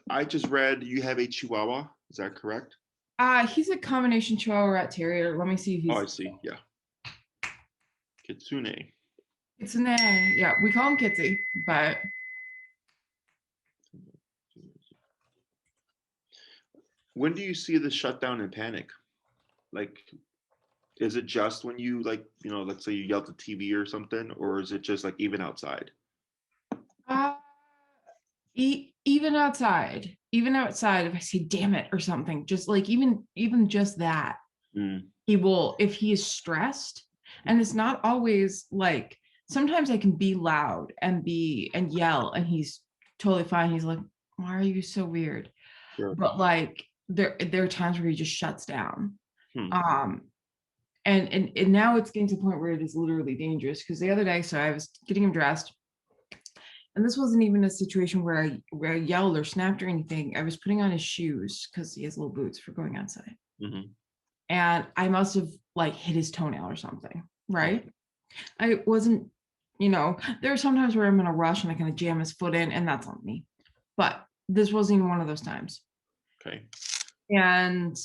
I just read you have a Chihuahua. Is that correct? He's a combination Chihuahua Rat Terrier. Let me see if Oh, I he's see. Yeah. Kitsune. Kitsune. Yeah, we call him Kitsy, but When do you see the shutdown and panic? Like, is it just when you like, let's say you yell at the TV or something, or is it just like even outside? uh, even outside, if I say "damn it" or something, just like even just that, Mm. he will if he is stressed, and it's not always like sometimes I can be loud and yell, and he's totally fine. He's like, "Why are you so weird?" Sure. But like there are times where he just shuts down. Hmm. Um, and now it's getting to the point where it is literally dangerous because the other day, so I was getting him dressed, and this wasn't even a situation where I yelled or snapped or anything. I was putting on his shoes because he has little boots for going outside, Hmm. and I must have like hit his toenail or something, Okay. right? I wasn't, there are sometimes where I'm in a rush and I kind of jam his foot in, and that's on me. But this wasn't even one of those times. Okay. And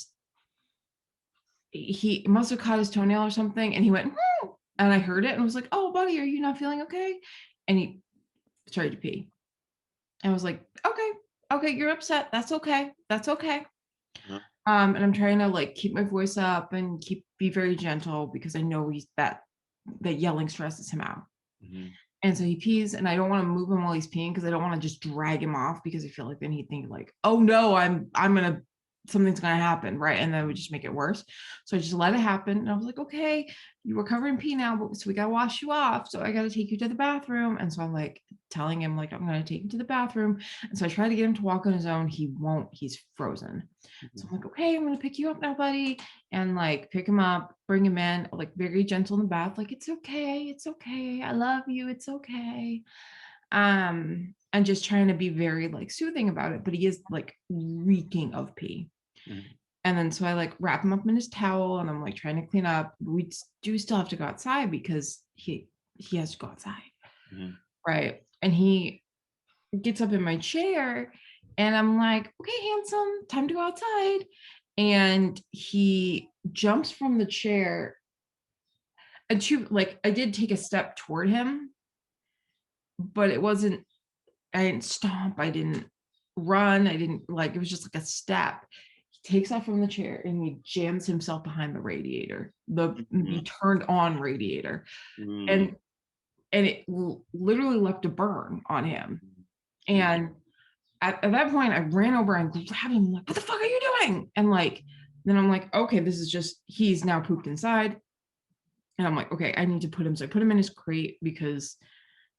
he must have caught his toenail or something, and he went, "Woo!" And I heard it and was like, "Oh, buddy, are you not feeling okay?" And he started to pee. I was like, "Okay, okay, you're upset. That's okay. That's okay." Uh, And I'm trying to like keep my voice up and be very gentle because I know he's that yelling stresses him out. mhm. And so he pees, and I don't want to move him while he's peeing because I don't want to just drag him off because I feel like then he'd think like, "Oh no, I'm gonna something's gonna happen," right? And then would just make it worse. So I just let it happen, and I was like, "Okay, you were covered in pee now, but so we gotta wash you off. So I gotta take you to the bathroom." And so I'm like telling him like I'm gonna take him to the bathroom. And so I try to get him to walk on his own. He won't. He's frozen. So I'm Mhm. like, "Okay, I'm gonna pick you up now, buddy," and like pick him up, bring him in, like very gentle in the bath, like it's okay, it's okay, I love you, it's okay. And just trying to be very like soothing about it, but he is like reeking of pee. Mhm. And then so I like wrap him up in his towel and I'm like trying to clean up. We do still have to go outside because he has to go outside. Mhm. Right. And he gets up in my chair and I'm like, "Okay, handsome, time to go outside." And he jumps from the chair and like I did take a step toward him, but it wasn't, I didn't stomp, I didn't run, I didn't like, it was just like a step. He takes off from the chair and he jams himself behind the radiator, the Mhm. turned on radiator. Mhm. And it literally left a burn on him. And at that point, I ran over and grabbed him, like, "What the fuck are you doing?" And like, then I'm like, "Okay, this is just, he's now pooped inside." And I'm like, "Okay, I need to put him." So I put him in his crate because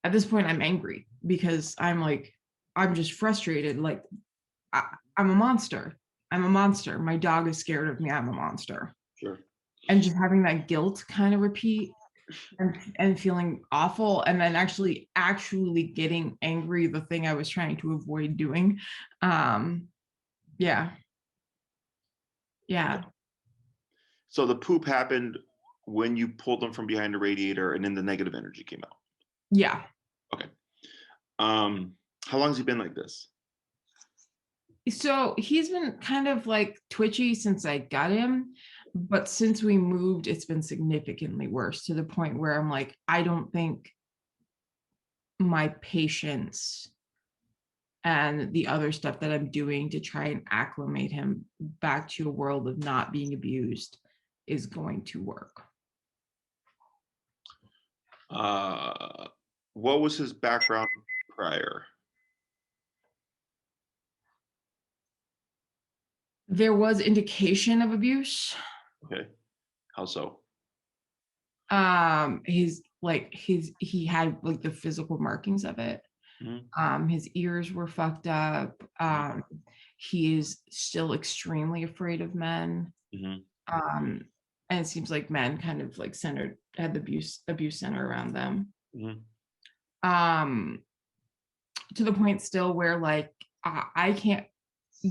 at this point I'm angry because I'm like, I'm just frustrated. Like, I'm a monster. I'm a monster. My dog is scared of me. I'm a monster. Sure. And just having that guilt kind of repeat and feeling awful and then actually getting angry, the thing I was trying to avoid doing. Um, yeah. Okay. Yeah. So the poop happened when you pulled them from behind the radiator, and then the negative energy came out. Yeah. Okay. How long has he been like this? So he's been kind of like twitchy since I got him, but since we moved, it's been significantly worse to the point where I'm like, I don't think my patience and the other stuff that I'm doing to try and acclimate him back to a world of not being abused is going to work. Uh, what was his background prior? There was indication of abuse. Okay. How so? He had like the physical markings of it. Mhm. His ears were fucked up. Mhm. He is still extremely afraid of men. Mhm. Um, and it seems like men kind of like had the abuse center around them. Mhm. Um, to the point still where like I can't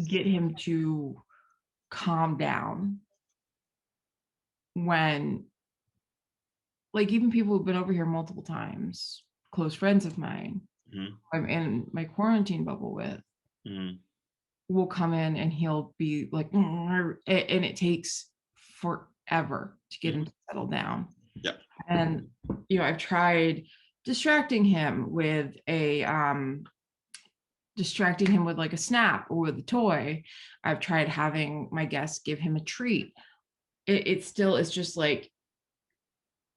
get him to calm down when like even people who've been over here multiple times, close friends of mine, Mhm. I'm in my quarantine bubble with, Mhm. will come in and he'll be like, and it takes forever to get him to settle down. Yeah. And I've tried distracting him with like a snap or with a toy. I've tried having my guests give him a treat. It still is just like,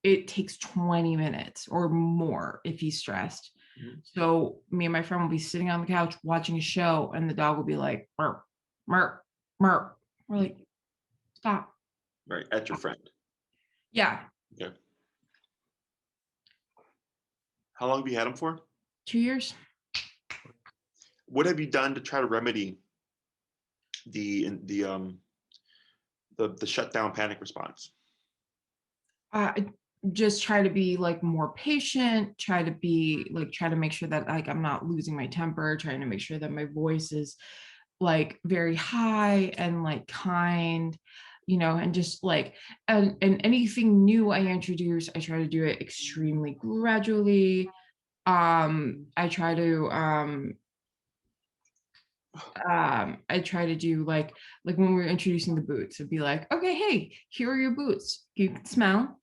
it takes 20 minutes or more if he's stressed. Mm-hmm. So me and my friend will be sitting on the couch watching a show, and the dog will be like, "Merp, merp, merp." We're like, stop. Right, at your friend. Yeah. Yeah. How long have you had him for? 2 years. What have you done to try to remedy the shutdown panic response? Just try to be like more patient, try to make sure that like I'm not losing my temper, trying to make sure that my voice is like very high and like kind, and just like, and anything new I introduce, I try to do it extremely gradually. I try to do like when we're introducing the boots, it'd be like, okay, hey, here are your boots, you can smell.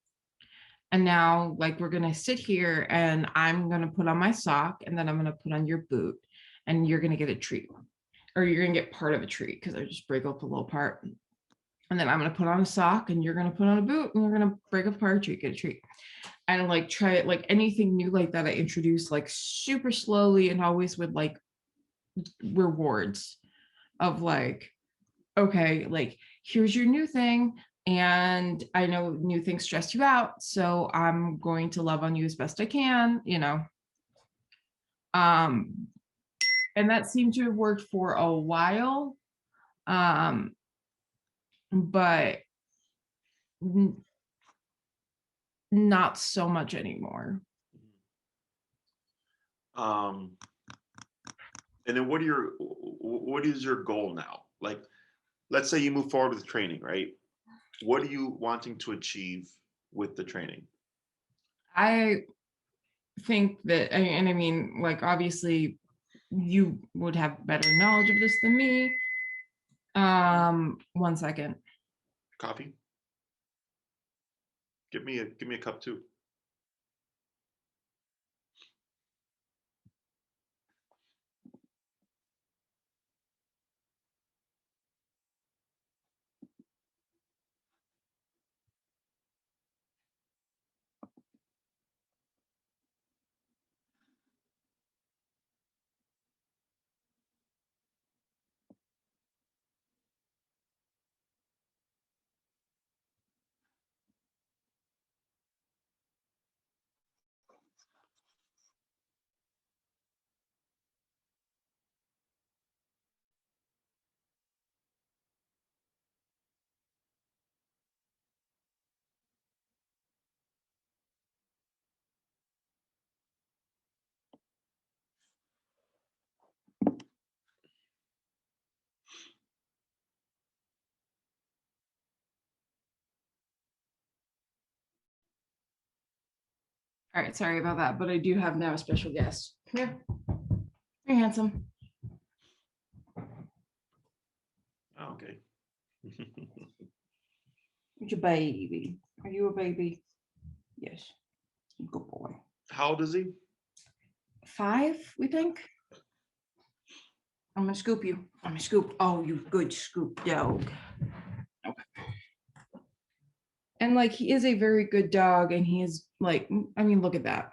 And now, like, we're going to sit here and I'm going to put on my sock, and then I'm going to put on your boot, and you're going to get a treat, or you're going to get part of a treat, because I just break up a little part. And then I'm going to put on a sock, and you're going to put on a boot, and we're going to break up a part, treat, get a treat. And like, try it, like anything new like that, I introduce like super slowly, and always with like rewards of like, okay, like, here's your new thing. And I know new things stress you out, so I'm going to love on you as best I can, and that seemed to have worked for a while, but not so much anymore. And then what is your goal now? Like, let's say you move forward with training, right? What are you wanting to achieve with the training? I think that, and I mean, like, obviously you would have better knowledge of this than me. 1 second. Coffee? Give me a cup too. All right, sorry about that, but I do have now a special guest. Here. Hey, handsome. Oh, okay. You're a baby. Are you a baby? Yes. Good boy. How old is he? 5, we think. I'm gonna scoop you. I'm gonna scoop. Oh, you good scoop dog. Okay. And like, he is a very good dog, and he is like, I mean, look at that.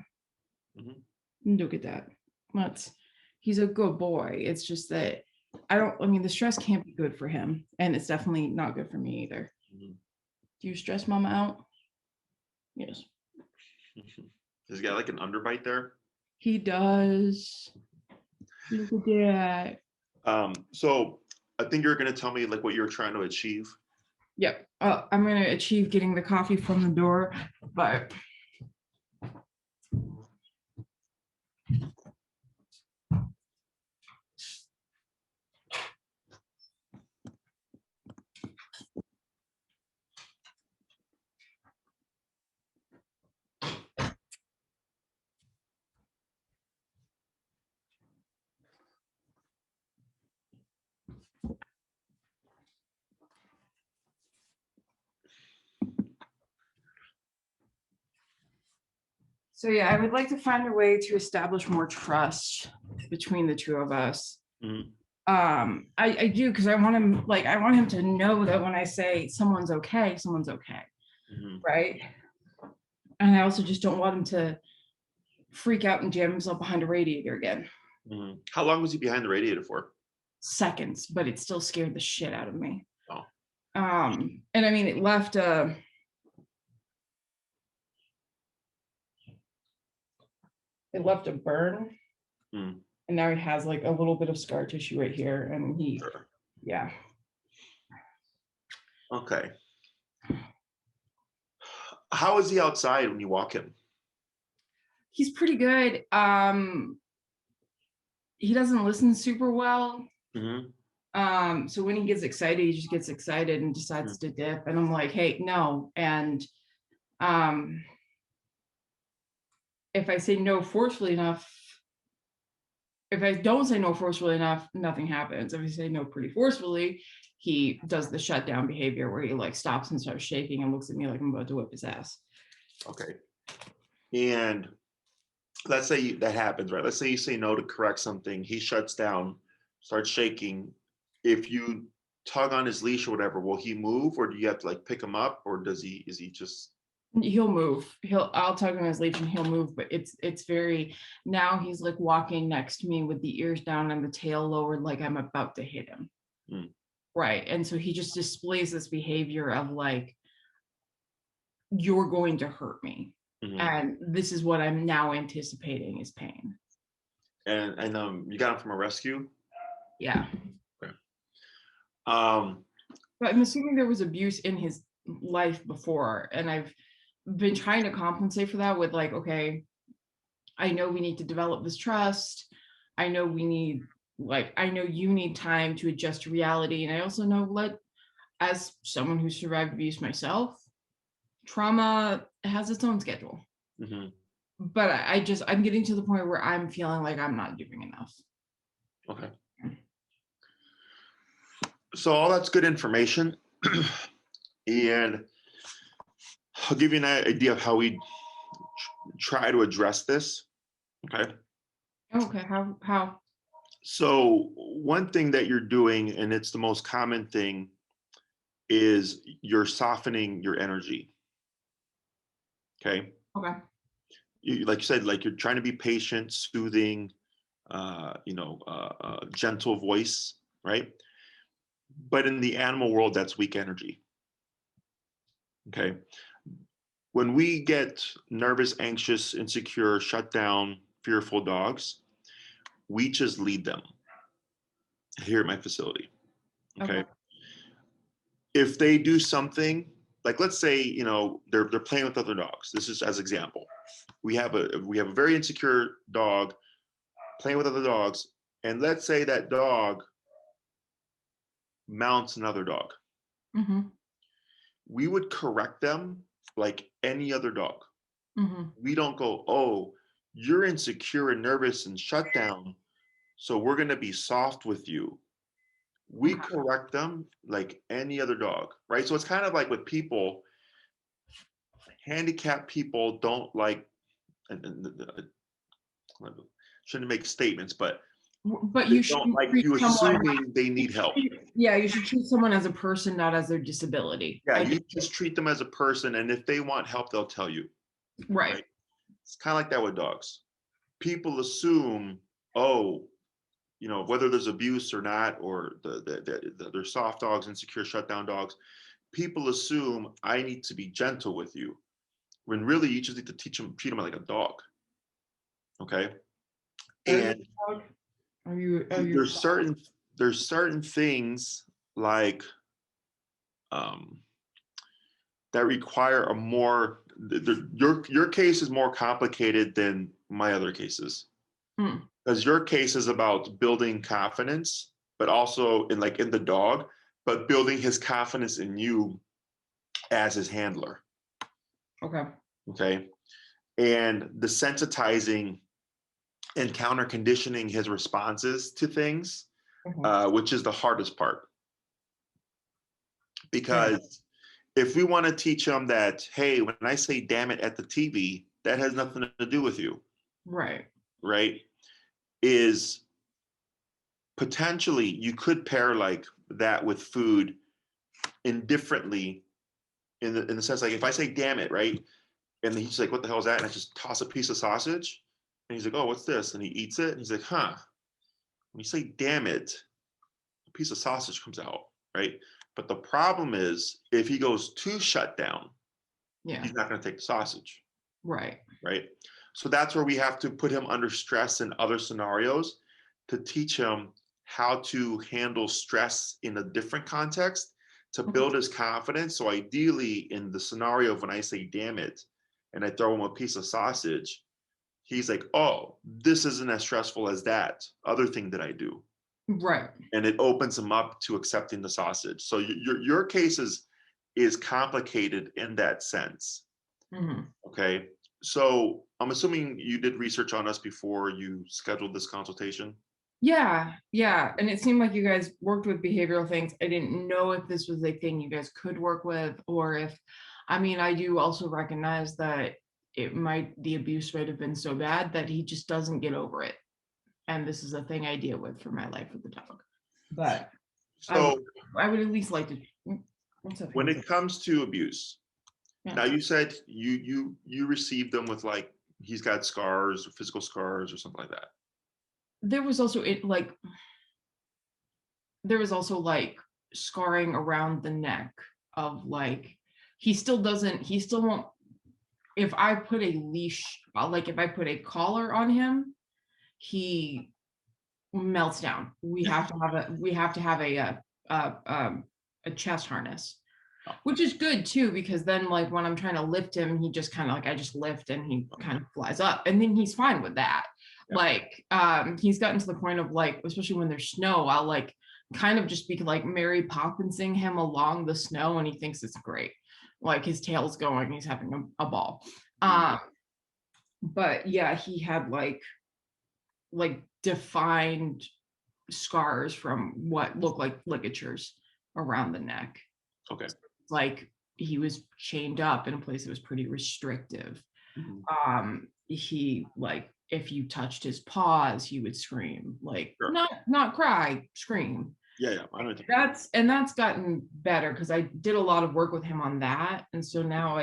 Mm-hmm. Look at that. He's a good boy. It's just that the stress can't be good for him, and it's definitely not good for me either. Mm-hmm. Do you stress mama out? Yes. Does he got like an underbite there? He does. Look at that. So I think you're going to tell me like what you're trying to achieve. Yep. I'm going to achieve getting the coffee from the door, but So yeah, I would like to find a way to establish more trust between the two of us. Mhm. I do, because I want him, like, I want him to know that when I say someone's okay, Mhm. right? And I also just don't want him to freak out and jam himself behind a radiator again. Mhm. How long was he behind the radiator for? Seconds, but it still scared the shit out of me. Oh. And I mean, it left a burn, Mm. and now he has like a little bit of scar tissue right here, and Sure. yeah. Okay. How is he outside when you walk him? He's pretty good. He doesn't listen super well. Mhm. So when he gets excited, he just gets excited and decides to dip. And I'm like, hey, no. And um, if I say no forcefully enough, if I don't say no forcefully enough, nothing happens. If I say no pretty forcefully, he does the shutdown behavior where he like stops and starts shaking and looks at me like I'm about to whip his ass. Okay. And let's say that happens, right? Let's say you say no to correct something. He shuts down, starts shaking. If you tug on his leash or whatever, will he move, or do you have to like pick him up, or is he just He'll move. I'll tug on his leash and he'll move, but it's very, now he's like walking next to me with the ears down and the tail lowered like I'm about to hit him. Mm. Right. And so he just displays this behavior of like, you're going to hurt me. Mhm. And this is what I'm now anticipating is pain. And you got him from a rescue? Yeah. Okay. Um But I'm assuming there was abuse in his life before. And I've been trying to compensate for that with like, okay, I know we need to develop this trust. I know we need, like, I know you need time to adjust to reality. And I also know, as someone who survived abuse myself, trauma has its own schedule. mhm. But I'm getting to the point where I'm feeling like I'm not doing enough. Okay. So all that's good information. And I'll give you an idea of how we try to address this. Okay. Okay, how? So one thing that you're doing, and it's the most common thing, is you're softening your energy. Okay. Okay. Like you said, like you're trying to be patient, soothing, gentle voice, right? But in the animal world, that's weak energy. Okay. When we get nervous, anxious, insecure, shut down, fearful dogs, we just lead them here at my facility. Okay. Okay. If they do something, like let's say, they're playing with other dogs. This is as example. We have a very insecure dog playing with other dogs, and let's say that dog mounts another dog. Mm-hmm. We would correct them like any other dog. Mm-hmm. We don't go, oh, you're insecure and nervous and shut down, so we're going to be soft with you. We Okay. correct them like any other dog, right? So it's kind of like with people, handicapped people don't like, and shouldn't make statements, but But they you don't shouldn't like treat you someone. assuming they need help. Yeah, you should treat someone as a person, not as their disability. Yeah, you just treat them as a person, and if they want help, they'll tell you, Right. right? It's kind of like that with dogs. People assume, oh, whether there's abuse or not, or they're soft dogs, insecure, shutdown dogs, people assume I need to be gentle with you, when really you just need to treat them like a dog. Okay. Are you And a dog? Are you there's certain things like um, that require a more your case is more complicated than my other cases, Hmm. because your case is about building confidence, but also in the dog, but building his confidence in you as his handler. Okay. Okay. And desensitizing and counter conditioning his responses to things, Mhm. which is the hardest part. Fair. Because if we want to teach him that, hey, when I say damn it at the TV, that has nothing to do with you, Right. right? Is potentially you could pair like that with food indifferently in the sense like if I say damn it, right? And he's like, what the hell is that? And I just toss a piece of sausage. And he's like, oh, what's this? And he eats it. And he's like, huh. When you say damn it, a piece of sausage comes out, right? But the problem is if he goes to shut down, Yeah. he's not going to take the sausage. Right. Right. So that's where we have to put him under stress in other scenarios to teach him how to handle stress in a different context to build his confidence. So ideally in the scenario of when I say damn it and I throw him a piece of sausage, he's like, oh, this isn't as stressful as that other thing that I do. Right. And it opens him up to accepting the sausage. So your case is complicated in that sense. Mm-hmm. Okay. So I'm assuming you did research on us before you scheduled this consultation. Yeah, yeah. And it seemed like you guys worked with behavioral things. I didn't know if this was a thing you guys could work with, or if, I mean, I do also recognize that the abuse might have been so bad that he just doesn't get over it. And this is a thing I deal with for my life with the dog. But So I would at least like to, what's up? when it comes to abuse, Yeah. now you said you received them with like he's got scars or physical scars or something like that. There was also scarring around the neck of like he still won't, if I put a leash, like if I put a collar on him, he melts down. We have to have a chest harness, which is good too, because then like when I'm trying to lift him, he just kind of like I just lift and he kind of flies up, and then he's fine with that. Yeah. Like he's gotten to the point of like, especially when there's snow, I'll like kind of just be like Mary Poppinsing him along the snow, and he thinks it's great. Like his tail's going, he's having a ball. But yeah, he had like defined scars from what looked like ligatures around the neck. Okay. Like he was chained up in a place that was pretty restrictive. He like if you touched his paws, he would scream, like sure. not cry, scream. Yeah, I know. That's gotten better because I did a lot of work with him on that, and so now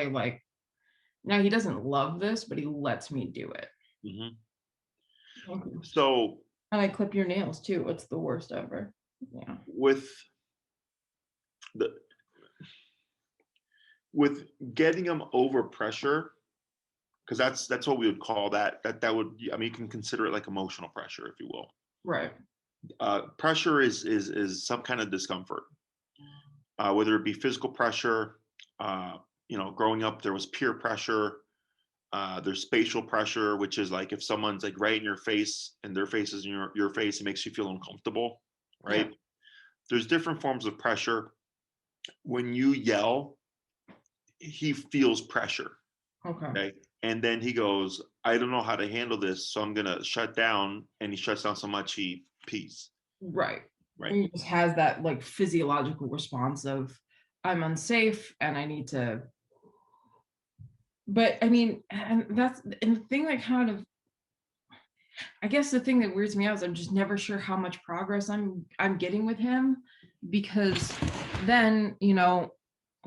now he doesn't love this, but he lets me do it. Mm-hmm. Okay. So and I clip your nails too. It's the worst ever. Yeah. With getting him over pressure, because that's what we would call that would, I mean, you can consider it like emotional pressure, if you will. Right. Pressure is some kind of discomfort, whether it be physical pressure. Growing up there was peer pressure. There's spatial pressure, which is like if someone's like right in your face and their face is in your face, it makes you feel uncomfortable, right? Yeah. There's different forms of pressure. When you yell, he feels pressure. Okay. And then he goes, I don't know how to handle this, so I'm gonna shut down. And he shuts down so much he pees. Right. And he just has that like physiological response of I'm unsafe and I need to. But I mean, and the thing that kind of, I guess the thing that weirds me out is I'm just never sure how much progress I'm getting with him, because then,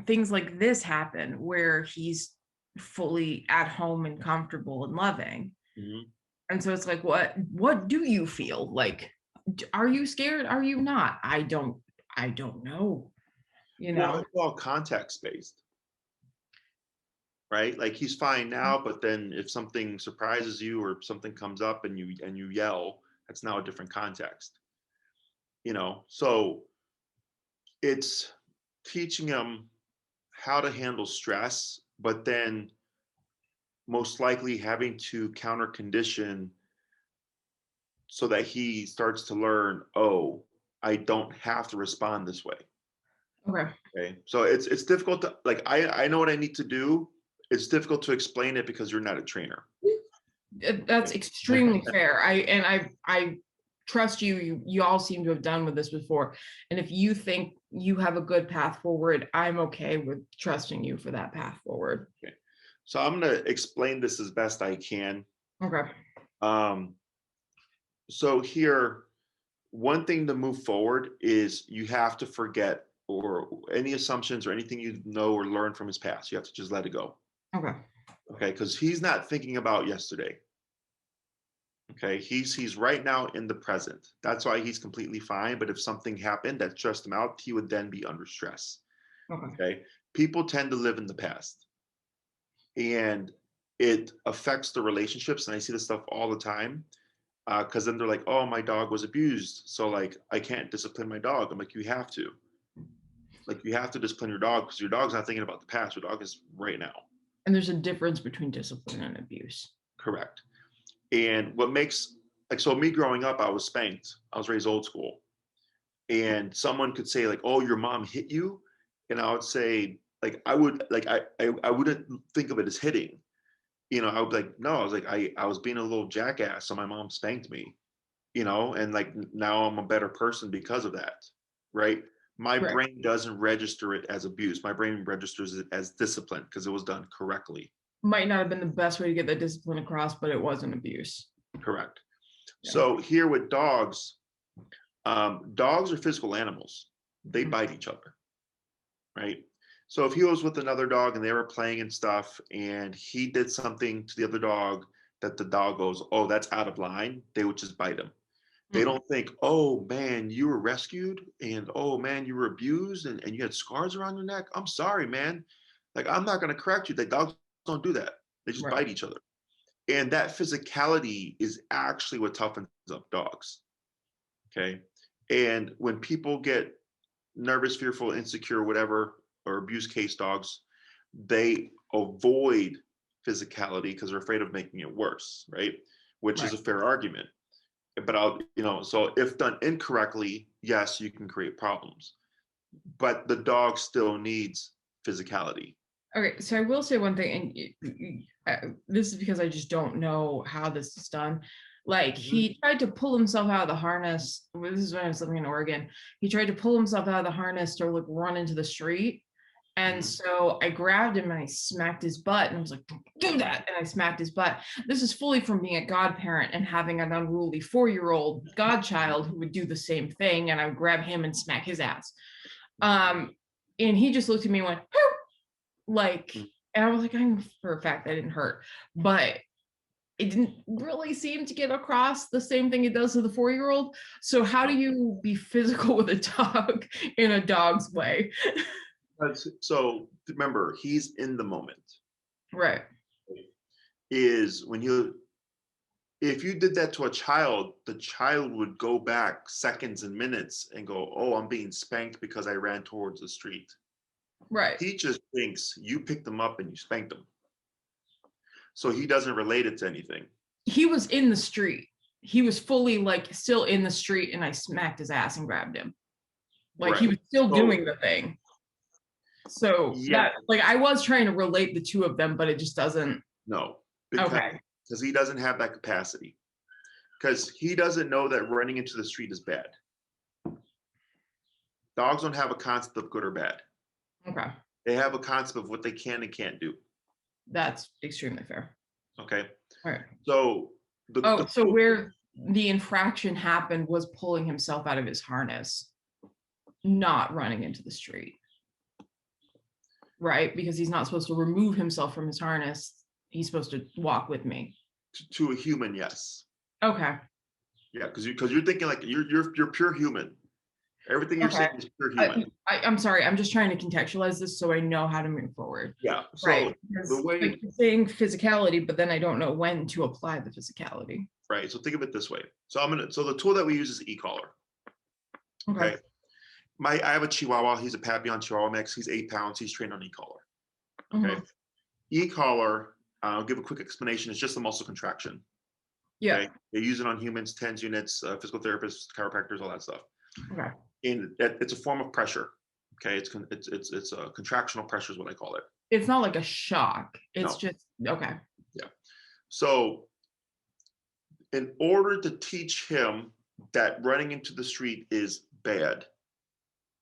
things like this happen where he's fully at home and comfortable and loving. Mm-hmm. And so it's like, what do you feel? Like, are you scared? Are you not? I don't know. Well, it's all context based. Right? Like he's fine now, but then if something surprises you or something comes up and you yell, that's now a different context. So it's teaching him how to handle stress, but then most likely having to counter condition so that he starts to learn, oh, I don't have to respond this way. Okay. So it's difficult to, like, I know what I need to do. It's difficult to explain it because you're not a trainer. That's extremely fair. I trust you. You all seem to have done with this before. And if you think you have a good path forward, I'm okay with trusting you for that path forward. Okay. So I'm going to explain this as best I can. Okay. Um, so here, one thing to move forward is you have to forget or any assumptions or anything you know or learn from his past. You have to just let it go. Okay. Okay, because he's not thinking about yesterday. Okay, he's right now in the present. That's why he's completely fine. But if something happened that stressed him out, he would then be under stress. Okay. Okay, people tend to live in the past, and it affects the relationships. And I see this stuff all the time because then they're like, "Oh, my dog was abused, so like I can't discipline my dog." I'm like, "You have to. Like, you have to discipline your dog because your dog's not thinking about the past. Your dog is right now." And there's a difference between discipline and abuse. Correct. And what makes like so me growing up, I was spanked. I was raised old school. And someone could say, like, "Oh, your mom hit you." And I would say, like, I wouldn't think of it as hitting. I would be like, no, I was like, I was being a little jackass, so my mom spanked me, and like now I'm a better person because of that. Right. My Right. brain doesn't register it as abuse. My brain registers it as discipline because it was done correctly. Might not have been the best way to get that discipline across, but it wasn't abuse. Correct. Yeah. So here with dogs, dogs are physical animals. They Mhm. bite each other, right? So if he was with another dog and they were playing and stuff, and he did something to the other dog that the dog goes, "Oh, that's out of line," they would just bite him. They Mm. don't think, "Oh man, you were rescued, and oh man, you were abused, and you had scars around your neck. I'm sorry, man. Like, I'm not gonna correct you." The dogs don't do that. They just Right. bite each other. And that physicality is actually what toughens up dogs. Okay. And when people get nervous, fearful, insecure, whatever, or abuse case dogs, they avoid physicality because they're afraid of making it worse, right? Which is Right. a fair argument. But so if done incorrectly, yes, you can create problems. But the dog still needs physicality. Okay, so I will say one thing, and this is because I just don't know how this is done. Like, Mhm. he tried to pull himself out of the harness. Well, this is when I was living in Oregon. He tried to pull himself out of the harness to like run into the street. And Mhm. so I grabbed him and I smacked his butt, and I was like, "Don't do that." And I smacked his butt. This is fully from being a godparent and having an unruly 4-year-old godchild who would do the same thing. And I would grab him and smack his ass. Um, and he just looked at me and went, "Whew," like, Mhm. and I was like, I know for a fact that didn't hurt, but it didn't really seem to get across the same thing it does to the 4-year-old. So how do No. you be physical with a dog in a dog's way? So remember, he's in the moment. Right. Is when you if you did that to a child, the child would go back seconds and minutes and go, "Oh, I'm being spanked because I ran towards the street." Right. He just thinks you picked him up and you spanked him. So he doesn't relate it to anything. He was in the street. He was fully like still in the street, and I smacked his ass and grabbed him. Like, he Right. was still So doing the thing. So yeah, that, like, I was trying to relate the two of them, but it just doesn't. no, because Okay. he doesn't have that capacity. Because he doesn't know that running into the street is bad. Dogs don't have a concept of good or bad. Okay. They have a concept of what they can and can't do. That's extremely fair. Okay. All right. So the Oh, so where the infraction happened was pulling himself out of his harness, not running into the street, right? Because he's not supposed to remove himself from his harness. He's supposed to walk with me. to a human, yes. Okay. Yeah, because you're thinking like you're pure human. Everything you're Okay. saying is pure human. I'm sorry. I'm just trying to contextualize this so I know how to move forward. Yeah. Right. So the Because, way like, you're saying physicality, but then I don't know when to apply the physicality. right. So think of it this way. So the tool that we use is e-collar. Okay. Okay. I have a Chihuahua. He's a Papillon Chihuahua mix. He's 8 pounds. He's trained on e-collar. Okay. Mhm. E-collar. I'll give a quick explanation. It's just a muscle contraction. Yeah. Okay. They use it on humans, TENS units, physical therapists, chiropractors, all that stuff. Okay. And it's a form of pressure. Okay. It's a contractional pressure is what I call it. It's not like a shock. It's No. just okay. Yeah. So in order to teach him that running into the street is bad,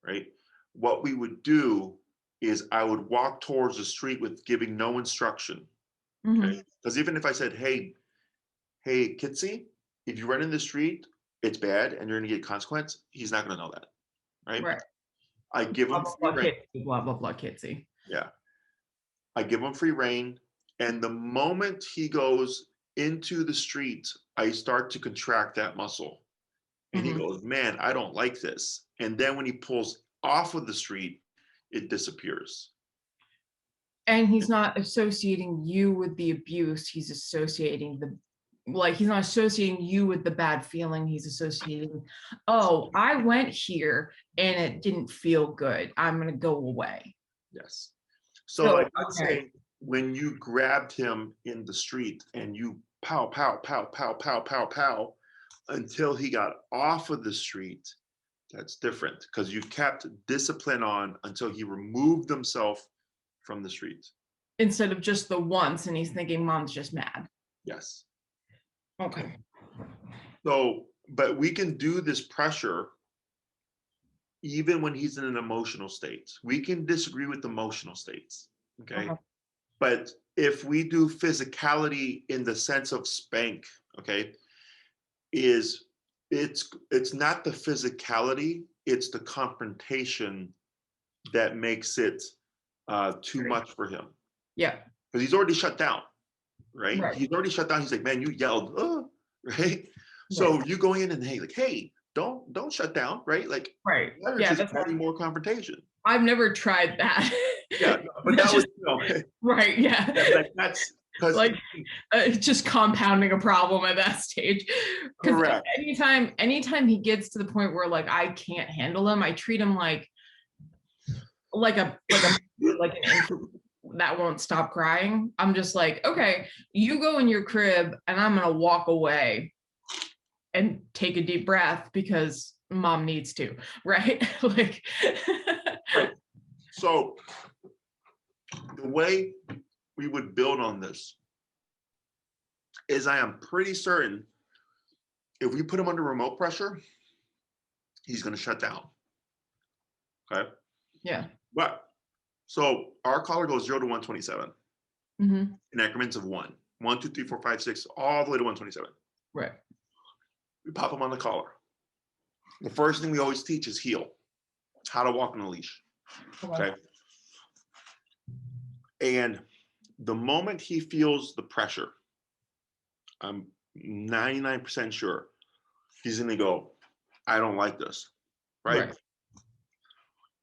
right? What we would do is I would walk towards the street with giving no instruction. Okay. Because even if I said, hey, Kitsy, if you run in the street, it's bad and you're gonna get consequence, he's not gonna know that. Right. Right. I give Blah him blah free blah reign. Kitsy, blah blah blah Kitsy. Yeah. I give him free reign. And the moment he goes into the street, I start to contract that muscle. And he goes, man, I don't like this. And then when he pulls off of the street, it disappears. And he's not associating you with the abuse. He's associating he's not associating you with the bad feeling. He's associating, oh, I went here and it didn't feel good. I'm going to go away. Yes. So I would say when you grabbed him in the street and you pow, pow, pow, pow, pow, pow, pow, until he got off of the street, that's different because you kept discipline on until he removed himself from the street. Instead of just the once and he's thinking mom's just mad. Yes. Okay. So, but we can do this pressure even when he's in an emotional state. We can disagree with emotional states. Okay. But if we do physicality in the sense of spank, okay, it's not the physicality, it's the confrontation that makes it too much for him. Yeah. Because he's already shut down, right? He's already shut down. He's like, man, you yelled, right? So you go in and hey, don't shut down, right? Like, yeah, that's adding more confrontation. I've never tried that. Yeah, but that was right. Yeah, that's because like just compounding a problem at that stage. Correct. Anytime he gets to the point where like I can't handle him, I treat him like an infant that won't stop crying. I'm just like, okay, you go in your crib and I'm gonna walk away and take a deep breath because mom needs to, right? Like so the way we would build on this is I am pretty certain if we put him under remote pressure, he's going to shut down. Okay. Yeah. But so our collar goes 0 to 127 in increments of 1, 1, 2, 3, 4, 5, 6, all the way to 127. Right. We pop him on the collar. The first thing we always teach is heel, how to walk on a leash. Okay. And the moment he feels the pressure, I'm 99% sure he's going to go, I don't like this. Right?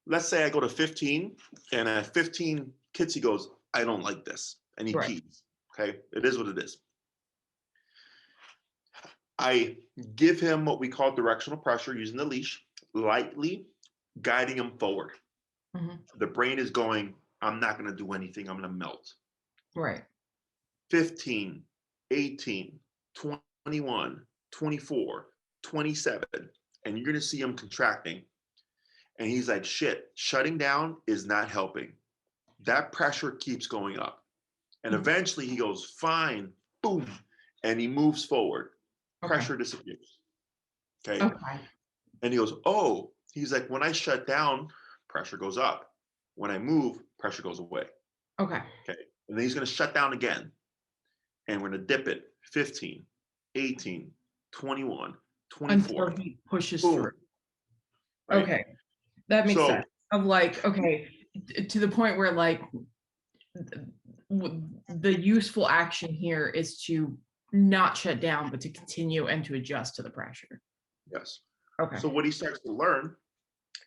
Let's say I go to 15 and at 15, Kitsy goes, I don't like this. And he pees. Okay. It is what it is. I give him what we call directional pressure using the leash, lightly guiding him forward. The brain is going, I'm not going to do anything. I'm going to melt. Right. 15, 18, 21, 24, 27. And you're going to see him contracting. And he's like, shit, shutting down is not helping. That pressure keeps going up. And eventually he goes, fine, boom. And he moves forward. Pressure disappears. Okay. And he goes, oh, he's like, when I shut down, pressure goes up. When I move, pressure goes away. Okay. And then he's going to shut down again. And we're going to dip it 15, 18, 21, 24. Until he pushes boom. through. Right? Okay. That makes sense. Of like, okay, to the point where like the useful action here is to not shut down, but to continue and to adjust to the pressure. Yes. Okay. So what he starts to learn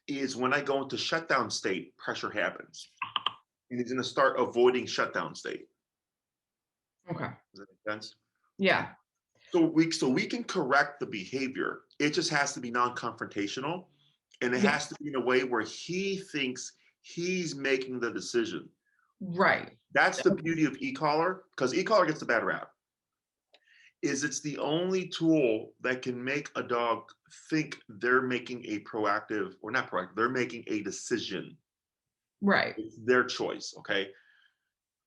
is when I go into shutdown state, pressure happens. And he's going to start avoiding shutdown state. Okay. Does that make sense? Yeah. So we can correct the behavior. It just has to be non-confrontational. And it has to be in a way where he thinks he's making the decision. Right. That's the beauty of e-collar, because e-collar gets the bad rap. It's the only tool that can make a dog think they're making a proactive, or not proactive, they're making a decision. Right. It's their choice, okay?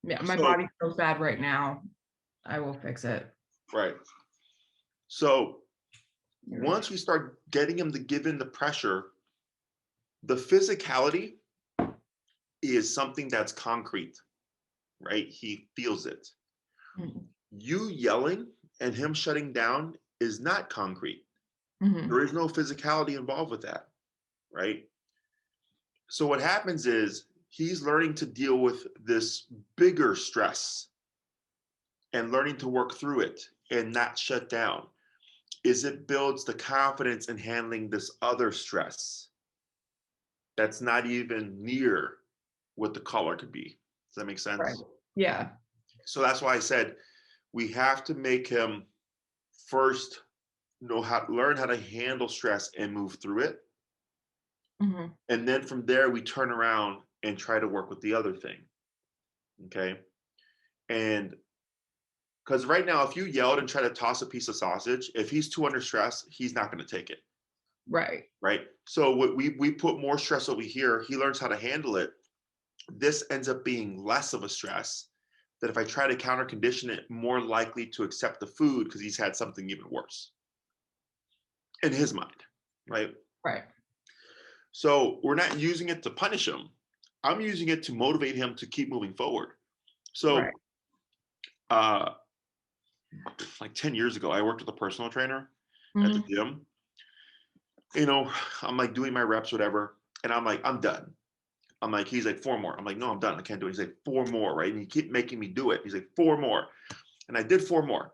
Yeah, my body feels bad right now. I will fix it. Right. So once we start getting him to give in the pressure, the physicality is something that's concrete, right? He feels it. Mhm. You yelling and him shutting down is not concrete. Mhm. There is no physicality involved with that, right? So what happens is he's learning to deal with this bigger stress and learning to work through it and not shut down. Is it builds the confidence in handling this other stress that's not even near what the color could be. Does that make Right. sense? Yeah. So that's why I said we have to make him first learn how to handle stress and move through it. Mhm. And then from there, we turn around and try to work with the other thing. Okay. And because right now, if you yelled and try to toss a piece of sausage, if he's too under stress, he's not going to take it. Right. Right. So what we put more stress over here, he learns how to handle it. This ends up being less of a stress that if I try to counter condition it, more likely to accept the food because he's had something even worse in his mind. Right. Right. So we're not using it to punish him. I'm using it to motivate him to keep moving forward. Right. So uh like 10 years ago, I worked with a personal trainer at the Mhm. gym. You know, I'm like doing my reps, whatever, and I'm like, I'm done. I'm like, he's like, four more. I'm like, no, I'm done. I can't do it. He's like, four more, right? And he keep making me do it. He's like, four more. And I did four more.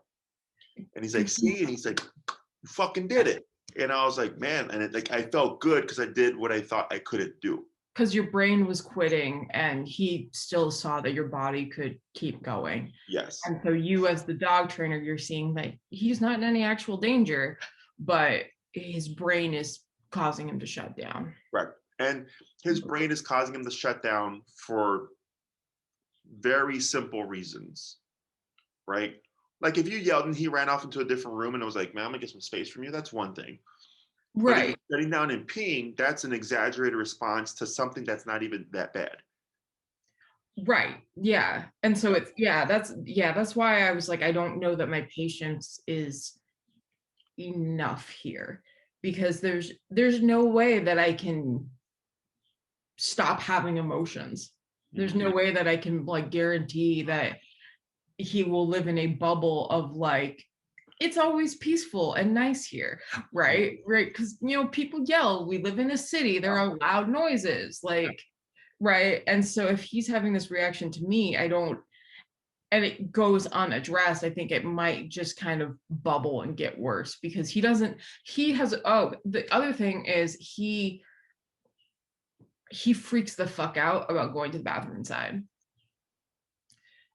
And he's like, see? And he's like, you fucking did it. And I was like, man, and like I felt good because I did what I thought I couldn't do. Because your brain was quitting and he still saw that your body could keep going. Yes. And so you as the dog trainer, you're seeing that he's not in any actual danger, but his brain is causing him to shut down. Right. And his brain is causing him to shut down for very simple reasons, right? Like if you yelled and he ran off into a different room and it was like, man, I'm gonna get some space from you, that's one thing. But if he's Right. sitting down and peeing, that's an exaggerated response to something that's not even that bad. Right. Yeah. And so it's that's why I was like, I don't know that my patience is enough here because there's no way that I can stop having emotions. There's Mhm. no way that I can like guarantee that he will live in a bubble of like it's always peaceful and nice here, right? Right, because people yell. We live in a city. There are loud noises, like right. And so if he's having this reaction to me, I don't, and it goes unaddressed, I think it might just kind of bubble and get worse because he doesn't. He has. Oh, the other thing is he freaks the fuck out about going to the bathroom inside.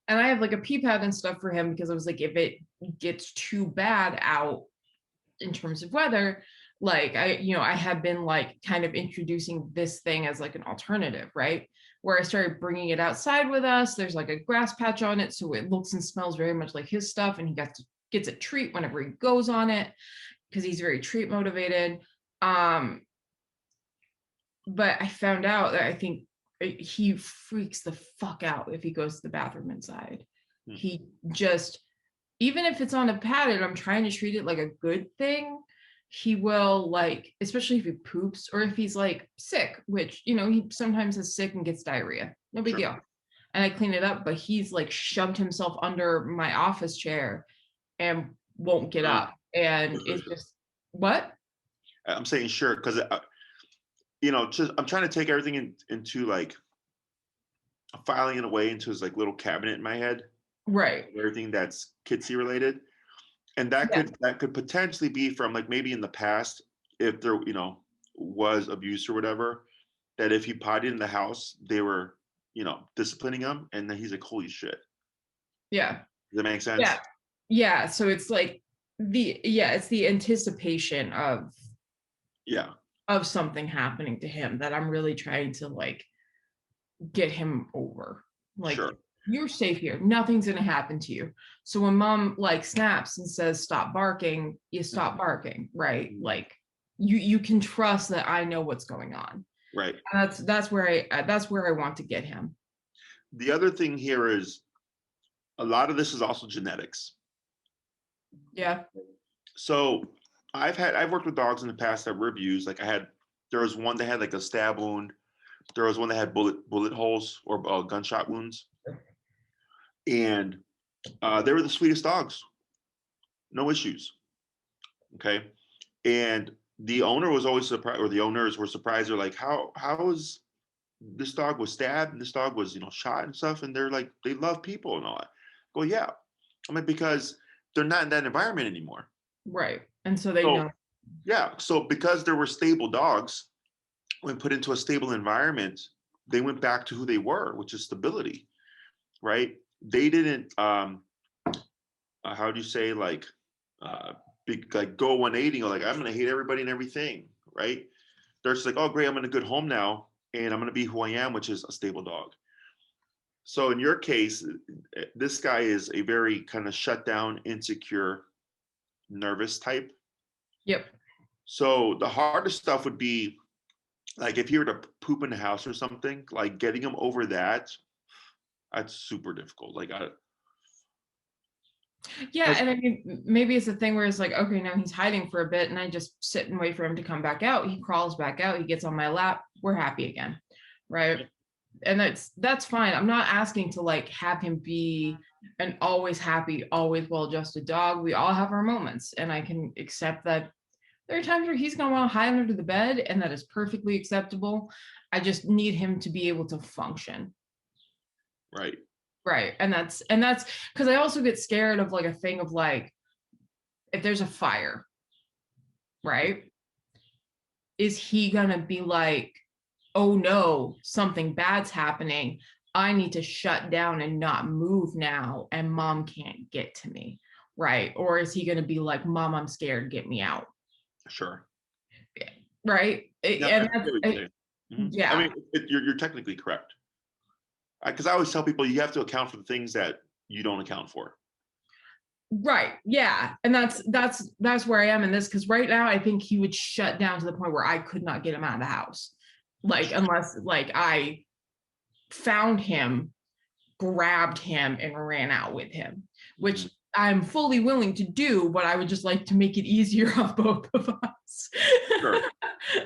And I have like a pee pad and stuff for him because I was like, if it gets too bad out in terms of weather, like I had been like kind of introducing this thing as like an alternative, right? Where I started bringing it outside with us. There's like a grass patch on it, so it looks and smells very much like his stuff, and he gets a treat whenever he goes on it because he's very treat motivated. Um, but I found out that I think he freaks the fuck out if he goes to the bathroom inside. Mhm. He just, even if it's on a pad and I'm trying to treat it like a good thing, he will like, especially if he poops or if he's like sick, which, he sometimes is sick and gets diarrhea. No big Sure. deal. And I clean it up, but he's like shoved himself under my office chair and won't get Uh, up. And it's just, what? I'm saying sure because just I'm trying to take everything into like filing it away into his like little cabinet in my head, Right. everything that's Kitsy related, and that Yeah. could potentially be from like maybe in the past if there was abuse or whatever, that if he potted in the house they were disciplining him, and then he's like, holy shit. Yeah. Does that make Yeah. sense? Yeah. So it's like it's the anticipation Yeah. of something happening to him that I'm really trying to like get him over. Like, Sure. you're safe here. Nothing's gonna happen to you. So when mom like snaps and says stop barking, you stop barking, right? Mhm. Like you can trust that I know what's going on. Right. And that's where I want to get him. The other thing here is a lot of this is also genetics. Yeah. So I've worked with dogs in the past that were abused. Like there was one that had like a stab wound, There was one that had bullet holes or gunshot wounds, and they were the sweetest dogs, no issues. Okay, and the owner was always surprised, or the owners were surprised. They're like, how is this dog was stabbed and this dog was shot and stuff, and they're like, they love people and all that. Well, yeah, I mean, because they're not in that environment anymore. Right. And so they So know. yeah, so because there were stable dogs, when put into a stable environment, they went back to who they were, which is stability, right? They didn't how do you say, like go 180, or like, I'm gonna hate everybody and everything, right? They're just like, oh great, I'm in a good home now and I'm gonna be who I am, which is a stable dog. So in your case, this guy is a very kind of shut down, insecure, nervous type. Yep. So the hardest stuff would be, like, if he were to poop in the house or something, like getting him over that's super difficult. Like, Yeah, and I mean, maybe it's a thing where it's like, okay, now he's hiding for a bit, and I just sit and wait for him to come back out. He crawls back out, he gets on my lap, we're happy again, right? And that's fine. I'm not asking to like have him be an always happy, always well-adjusted dog. We all have our moments, and I can accept that there are times where he's gonna want to hide under the bed, and that is perfectly acceptable. I just need him to be able to function. right. Right. And that's because I also get scared of like a thing of like, if there's a fire, right? Is he gonna be like, oh no, something bad's happening. I need to shut down and not move now, and mom can't get to me, right? Or is he gonna be like, mom, I'm scared, get me out? Sure. Right. Yeah, And I get what you're saying. I yeah. mean, you're technically correct. Because I always tell people you have to account for the things that you don't account for. Right. Yeah. And that's where I am in this, because right now I think he would shut down to the point where I could not get him out of the house. Like, unless like I found him, grabbed him, and ran out with him, which I'm fully willing to do, but I would just like to make it easier on both of us. Sure.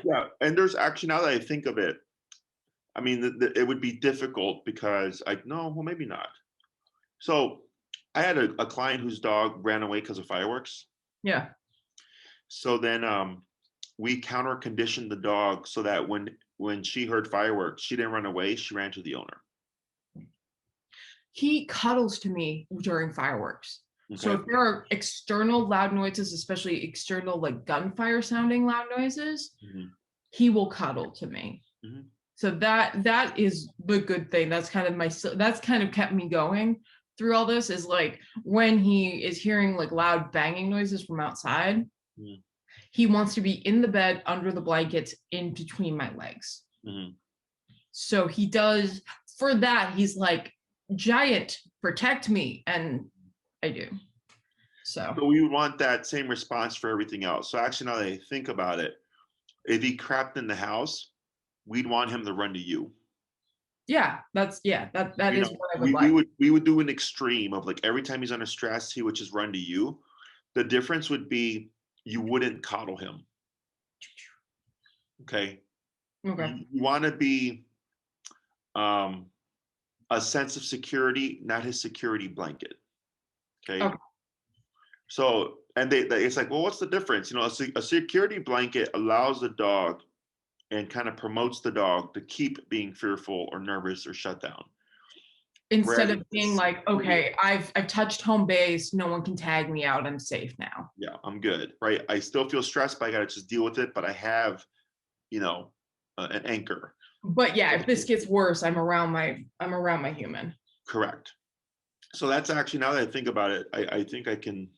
Yeah. And there's actually, now that I think of it, I mean, it would be difficult because well, maybe not. So I had a client whose dog ran away because of fireworks. Yeah. So then we counter conditioned the dog so that when she heard fireworks, she didn't run away. She ran to the owner. He cuddles to me during fireworks. Okay. So if there are external loud noises, especially external like gunfire sounding loud noises, he will cuddle to me. So that is the good thing. That's kind of kept me going through all this, is like when he is hearing like loud banging noises from outside, he wants to be in the bed under the blankets in between my legs. So he does, for that, he's like, giant, protect me, and I do. So we would want that same response for everything else. So actually, now that I think about it, if he crapped in the house, we'd want him to run to you. Yeah, that is what I would like. We would do an extreme of like every time he's under stress, he would just run to you. The difference would be you wouldn't coddle him. Okay. You want to be a sense of security, not his security blanket. Okay. So, and it's like, well, what's the difference? A security blanket allows the dog and kind of promotes the dog to keep being fearful or nervous or shut down. Instead of being like, okay, I've touched home base, no one can tag me out, I'm safe now. Yeah, I'm good, right? I still feel stressed, but I got to just deal with it. But I have, an anchor. But yeah, if this gets worse, I'm around my human. Correct. So that's actually, now that I think about it, I think we can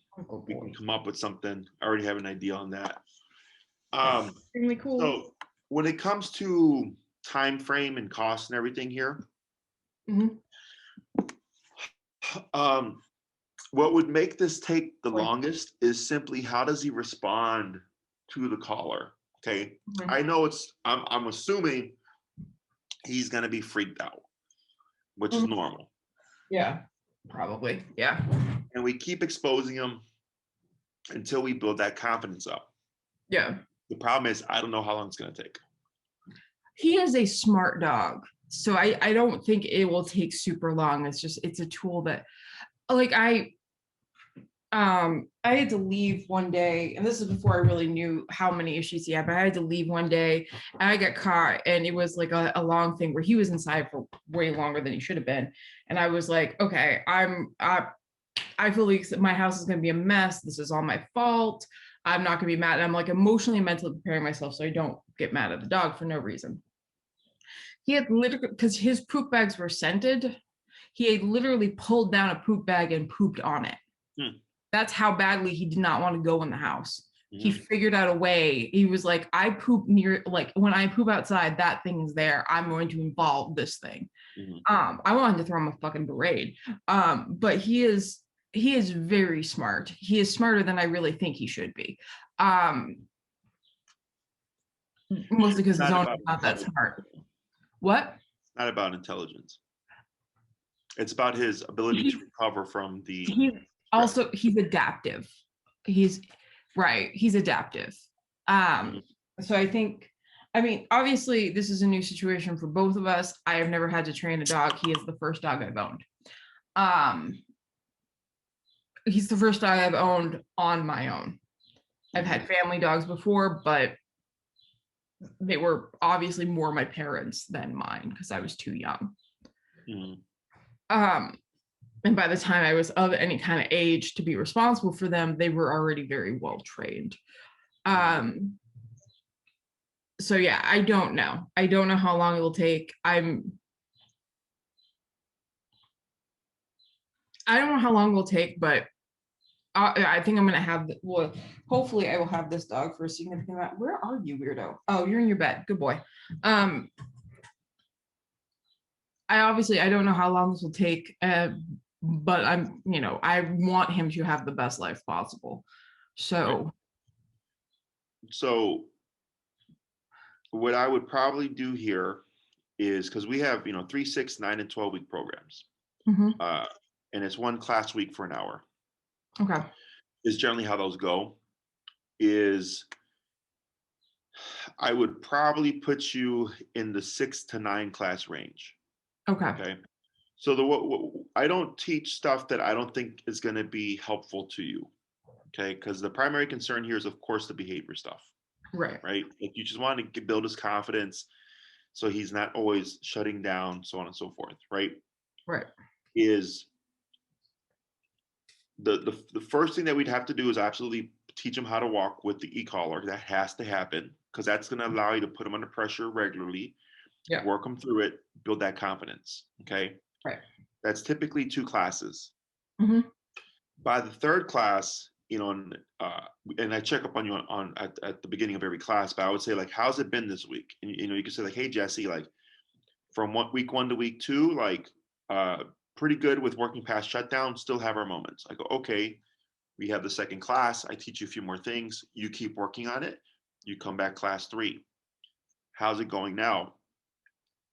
come up with something. I already have an idea on that. Extremely cool. So when it comes to time frame and cost and everything here, what would make this take the longest is simply, how does he respond to the caller? Okay. I know I'm assuming he's going to be freaked out, which is normal. Yeah, probably. Yeah. And we keep exposing him until we build that confidence up. Yeah. The problem is, I don't know how long it's going to take. He is a smart dog. So I don't think it will take super long. It's a tool that like I had to leave one day, and this is before I really knew how many issues he had, but I had to leave one day and I got caught, and it was like a long thing where he was inside for way longer than he should have been. And I was like, okay, I feel like my house is going to be a mess. This is all my fault. I'm not going to be mad. And I'm like emotionally and mentally preparing myself so I don't get mad at the dog for no reason. He had literally, because his poop bags were scented, he had literally pulled down a poop bag and pooped on it. Hmm. That's how badly he did not want to go in the house. He Mhm. figured out a way. He was like, I poop near, like when I poop outside, that thing is there. I'm going to involve this thing. Mhm. I wanted to throw him a fucking parade. But he is very smart. He is smarter than I really think he should be. Mostly because his Not own about is not that intelligence. smart. What? It's not about intelligence. It's about his ability to He, recover from the he's stress. also he's adaptive. He's right. He's adaptive. Um, Mhm. so I mean, obviously, this is a new situation for both of us. I have never had to train a dog. He is the first dog I've owned. Um, he's the first dog I've owned on my own. I've Mhm. had family dogs before, but they were obviously more my parents than mine because I was too young. Mhm. Um, and by the time I was of any kind of age to be responsible for them, they were already very well trained. Mhm. Um, so yeah, I don't know. I don't know how long it will take. I don't know how long it will take, but I think I'm gonna have well, hopefully I will have this dog for a significant amount. Where are you, weirdo? Oh, you're in your bed. Good boy. Um, I don't know how long this will take, but I want him to have the best life possible. Right. So, So what I would probably do here is because we have 3, 6, 9, and 12 week programs, mhm, uh, and it's one class week for an hour. okay, Is generally how those go. Is I would probably put you in the 6 to 9 class range. okay, Okay. So what I don't teach stuff that I don't think is going to be helpful to you. Okay, because the primary concern here is, of course, the behavior stuff, right, right? Like you just want to build his confidence, so he's not always shutting down, so on and so forth, right? right, Is the first thing that we'd have to do is absolutely teach him how to walk with the e-collar. That has to happen because that's going to allow you to put him under pressure regularly, yeah, work him through it, build that confidence. Okay, right, that's typically 2 classes. mhm, By the third class, and I check up on you at the beginning of every class, but I would say like, how's it been this week? And you can say like, hey Jesse, like from week 1 to week 2, like pretty good with working past shutdown, still have our moments. I go, okay, we have the second class. I teach you a few more things. You keep working on it. You come back class 3. How's it going now?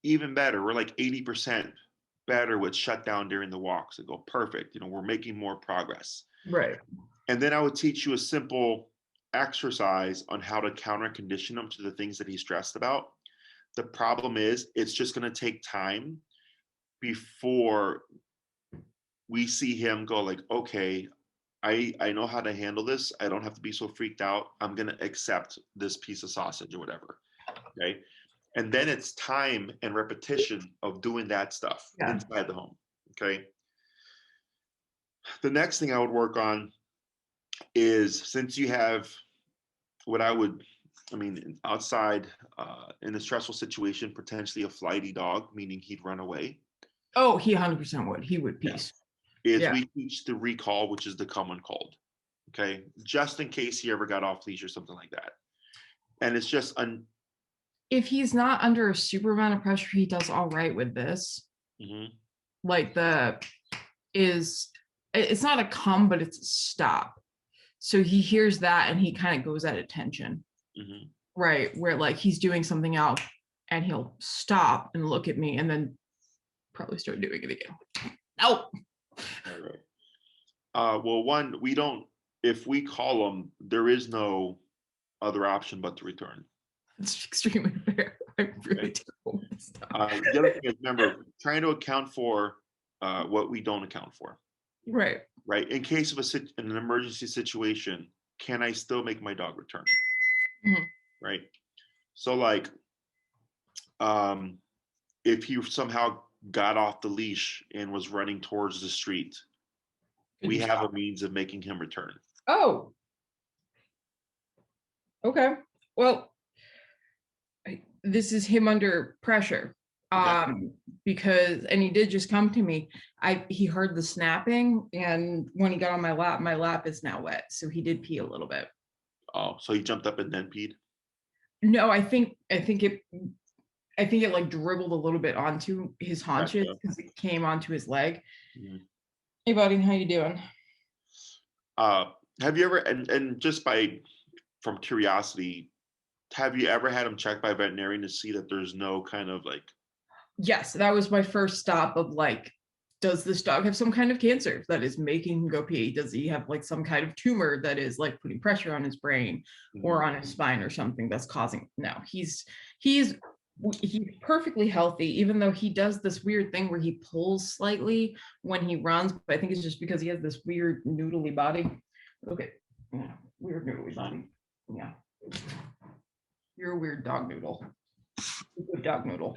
Even better. We're like 80% better with shutdown during the walks. I go, perfect. We're making more progress. right, And then I would teach you a simple exercise on how to counter condition him to the things that he's stressed about. The problem is, it's just going to take time before we see him go like, okay, I know how to handle this. I don't have to be so freaked out. I'm going to accept this piece of sausage or whatever. Okay. And then it's time and repetition of doing that stuff yeah, inside the home. Okay. The next thing I would work on is, since you have what I mean, outside in a stressful situation, potentially a flighty dog, meaning he'd run away. oh, he 100% would. He would Yeah. peace. Is Yeah. we teach the recall, which is the come when called. Okay. Just in case he ever got off leash or something like that. And it's just If he's not under a super amount of pressure, he does all right with this. mhm, Like it's not a come, but it's a stop. So he hears that and he kind of goes at attention, mhm. right? Where like he's doing something else and he'll stop and look at me and then probably start doing it again. Nope. Right, right. Well, one, we don't, if we call him, there is no other option but to return. It's extremely fair. I'm really terrible with this stuff. The other thing is, remember, trying to account for what we don't account for, Right. right? In case of an emergency situation, can I still make my dog return, Mhm. right? So like, if he somehow got off the leash and was running towards the street, Could we you have stop? a means of making him return. Oh, okay. Well, this is him under pressure. Okay. Because and he did just come to me. He heard the snapping, and when he got on my lap is now wet. So he did pee a little bit. Oh, so he jumped up and then peed? No, I think it like dribbled a little bit onto his haunches Gotcha. because it came onto his leg. Mhm. Hey buddy, how you doing? Have you ever, and just from curiosity, have you ever had him checked by a veterinarian to see that there's no kind of like, Yes, that was my first stop of like, does this dog have some kind of cancer that is making him go pee? Does he have like some kind of tumor that is like putting pressure on his brain or on his spine or something that's causing? No, he's perfectly healthy, even though he does this weird thing where he pulls slightly when he runs, but I think it's just because he has this weird noodly body. Okay, yeah, weird noodly body. Yeah, you're a weird dog noodle. A good dog noodle.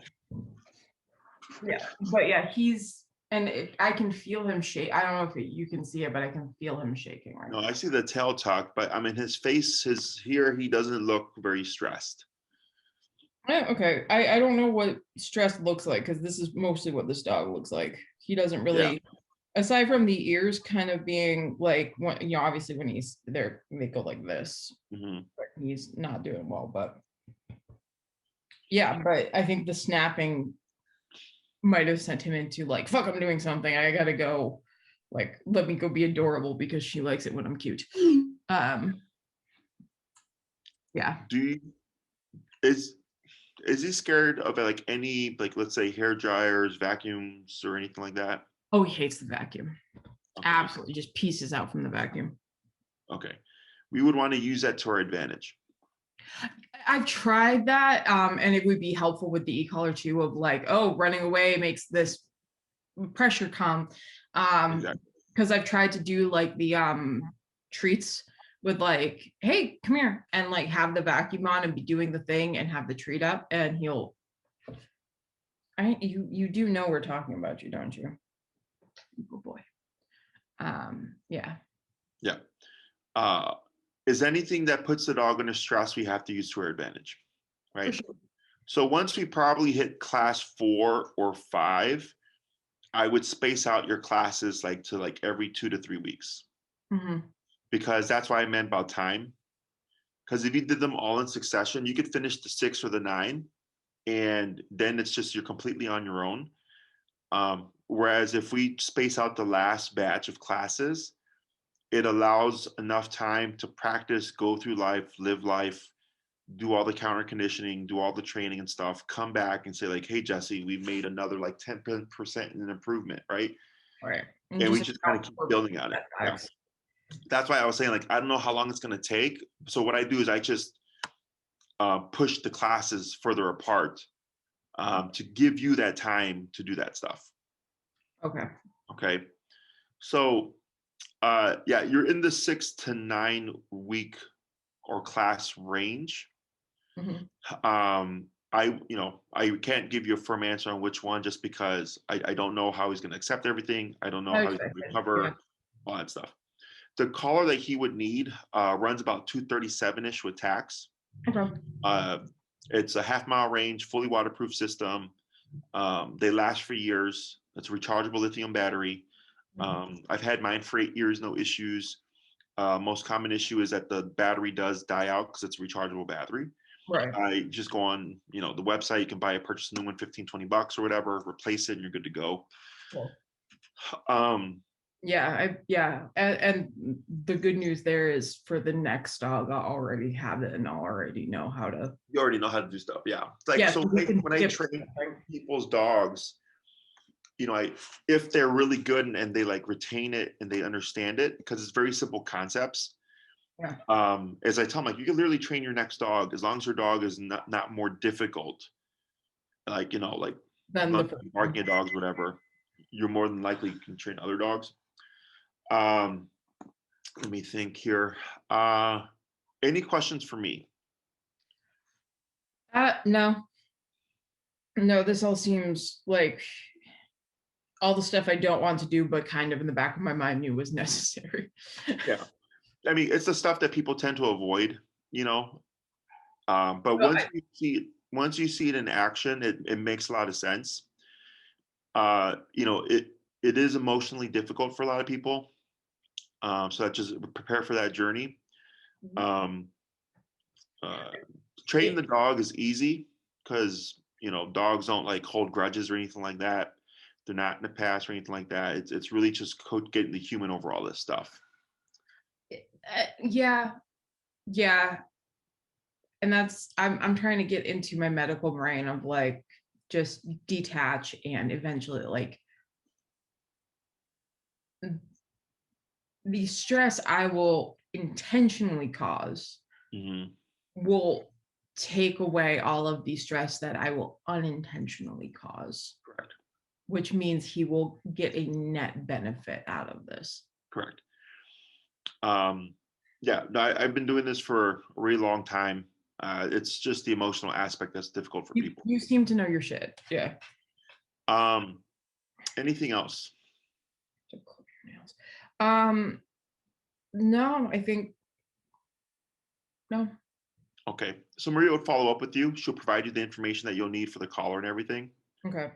Yeah, but yeah, I can feel him shake. I don't know if you can see it, but I can feel him shaking right no, now. I see the tail tuck, but I mean, his face, he doesn't look very stressed. Yeah, okay. I don't know what stress looks like because this is mostly what this dog looks like. He doesn't Yeah. really, aside from the ears kind of being like, when, obviously when he's there, they go like this. Hmm. But he's not doing well, but yeah, but I think the snapping might have sent him into like, fuck, I'm doing something. I gotta go. Like, let me go be adorable because she likes it when I'm cute. Um, yeah. Do you, is is he scared of like any, like, let's say, hair dryers, vacuums, or anything like that? Oh, he hates the vacuum. Okay. Absolutely, just pieces out from the vacuum. Okay. We would want to use that to our advantage. I've tried that, and it would be helpful with the e-collar too, of like, oh, running away makes this pressure come. Exactly. Because I've tried to do like the treats with like, hey, come here, and like have the vacuum on and be doing the thing and have the treat up, and he'll. You do know we're talking about you, don't you? Good boy. Yeah. Yeah. Uh, is anything that puts the dog under stress we have to use to our advantage, For right? sure. So once we probably hit class 4 or 5, I would space out your classes like to like every 2 to 3 weeks, Mm-hmm. because that's why I meant about time. Because if you did them all in succession, you could finish the 6 or the 9, and then it's just you're completely on your own. Whereas if we space out the last batch of classes, it allows enough time to practice, go through life, live life, do all the counter conditioning, do all the training and stuff, come back and say like, hey, Jesse, we've made another like 10% in improvement, right? Right. And And we just just kind of keep building on it. Yeah. That's why I was saying like, I don't know how long it's going to take. So what I do is I just push the classes further apart, to give you that time to do that stuff. Okay. Okay. So yeah, you're in the 6 to 9 week or class range. Mm-hmm. I can't give you a firm answer on which one, just because I don't know how he's going to accept everything. I don't know how he's going to recover, all that stuff. The collar that he would need runs about 237-ish with tax. Okay. It's a half-mile range, fully waterproof system. They last for years. It's a rechargeable lithium battery. I've had mine for 8 years, no issues. Most common issue is that the battery does die out because it's a rechargeable battery. Right. I just go on, the website, you can purchase a new one, $15-20 or whatever, replace it, and you're good to go. Cool. Um, and the good news there is for the next dog, I already have it and I already know how to. you already know how to do stuff. Yeah. It's like, Yeah, so so when I train people's dogs, if they're really good and they like retain it and they understand it, because it's very simple concepts. Yeah. As I tell them, like, you can literally train your next dog as long as your dog is not more difficult like, like Then the first one. barking at dogs, whatever, you're more than likely can train other dogs. Um, Let me think here. Any questions for me? No, no, this all seems like all the stuff I don't want to do, but kind of in the back of my mind knew was necessary. Yeah. I mean, it's the stuff that people tend to avoid, you know. But But once you see it in action, it makes a lot of sense. It is emotionally difficult for a lot of people. So that just prepare for that journey. Um, uh, Training the dog is easy because dogs don't like hold grudges or anything like that. They're not in the past or anything like that. It's really just getting the human over all this stuff. yeah, yeah, and that's I'm trying to get into my medical brain of like just detach and eventually like the stress I will intentionally cause Hmm. will take away all of the stress that I will unintentionally cause, Correct. which means he will get a net benefit out of this. Correct. Yeah, no, I've been doing this for a really long time. It's just the emotional aspect that's difficult for You people. you seem to know your shit. Yeah. Um, Anything else? Um, no, I think no. Okay, so Maria would follow up with you. She'll provide you the information that you'll need for the collar and everything. Okay.